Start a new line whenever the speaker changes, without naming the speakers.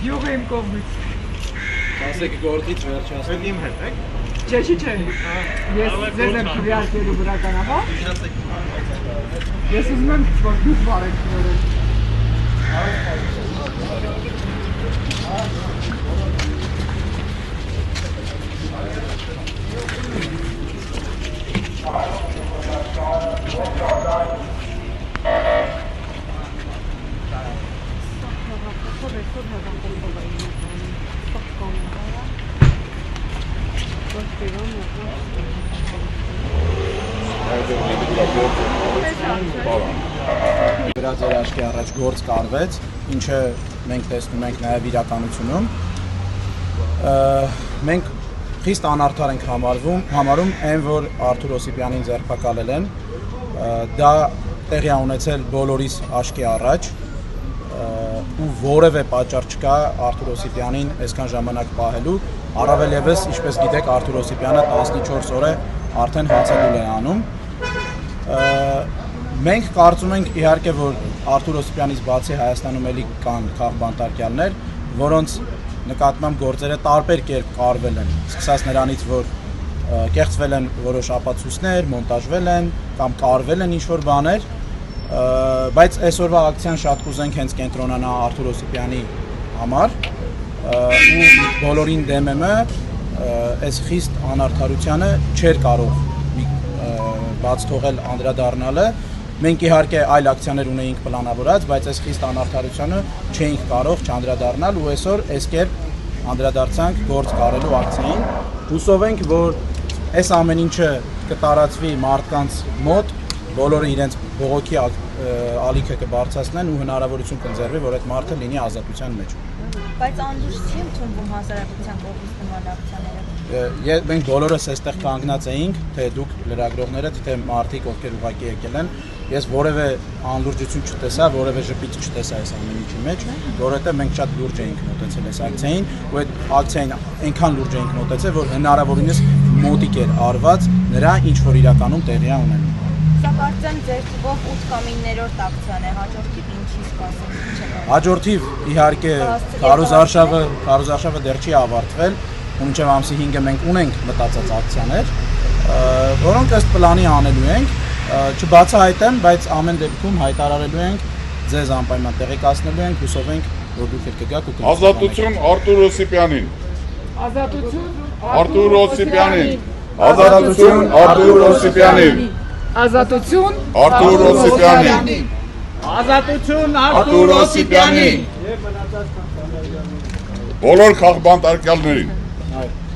Յուղը իմ կողմից։
Ասեք գործից վերջացնեմ։
Իմ հետ եք։
Չէ։ Ես ձեզ եմ քվեարկելու բնականաբար։ Ես ուզում եմ որ դուք բարեք նորեն։
Գրած էր աչքի առաջ գործ կարվեց, ինչը մենք տեսնում ենք նաև իրականությունում։ Մենք խիստ անարդար ենք համարում այն, որ Արթուր Օսիպյանին ձերբակալել են, դա տեղի է ունեցել բոլորիս աչքի առաջ ու որևէ պատճառ չկա Արթուր Օսիպյանին այսքան ժամանակ պահելու, առավել ևս, ինչպես գիտեք, Արթուր Օսիպյանը 14 օր է արդեն հացադուլ է անում։ Մենք կարծում ենք իհարկե, որ Արթուր Օսիպյանից բացի Հայաստանում էլի կան քաղբանտարկյալներ, որոնց նկատմամբ գործերը տարբեր կերպ կարվել են, սկսած նրանից, որ կեղծվել են որոշ ապացույցներ, մոնտաժվել են կամ կարվել են ինչ-որ բաներ, բայց այսօրվա ակցիան շատ կուզենք հենց կենտրոնանա Արթուր Օսիպյանի համար ու բոլորին դեմ եմ այս խիստ անարդարությանը չէր կարող բաց թողել անդրադառնալը։ Մենք իհարկե այլ ակցիաներ ունեինք պլանավորած, բայց այս խիստ անարդարությանը չէինք կարող չանդրադառնալ ու այսօր այս կերպ անդրադարձանք գործ կարելու ակցիային։ Հուսով ենք, որ այս ամեն ինչը կտարածվի մարդկանց մոտ, բոլորը իրենց բողոքի ալիքը կբարձրացնեն ու հնարավորություն կընձեռվի, որ այդ մարդը լինի ազատության մեջ։
Բայց անլուրջ չի ընդունվում հասարակության կողմից նման ակցիաները։
Մենք բոլորս այստեղ կանգնած էինք, թե դուք լրագրողները, թե մարդիկ, ովքեր ուղղակի եկել են, ես որևէ անլուրջություն չտեսա, որևէ ժպիտ չտեսա այս ամեն ինչի մեջ, որովհետև մենք շատ լուրջ էինք մոտեցել այս ակցիային, ու այդ ակցիային այնքան լուրջ էինք մոտեցել, որ հնարավորինս մոտիկ էր արված նրա ինչ որ իրականում տեղի է ունենում։
Սա կարծեմ ձեր թվով 8 կամ 9-րդ ակցիան է, հաջորդիվ ինչի սպասում։
Հաջորդիվ իհարկե քարոզարշավը դեռ չի ավարտվել, ու մինչև ամսի 5-ը մենք ունենք մտածած ակցիաներ, որոնք ըստ պլանի անելու ենք, չբացահայտեմ, բայց ամեն դեպքում հայտարարելու ենք, ձեզ անպայման տեղեկացնելու ենք, հուսով ենք, որ դուք էլ կգաք ու
Ազատություն Արթուր Օսիպյանին։
Ազատություն
Արթուր Օսիպյանին։ Ազատություն Արթուր Օսիպյանին։
Ազատություն
Արթուր Օսիպյանին։
Ազատություն Արթուր Օսիպյանին։
Բոլոր քաղբանտարկյալներին։
Այո։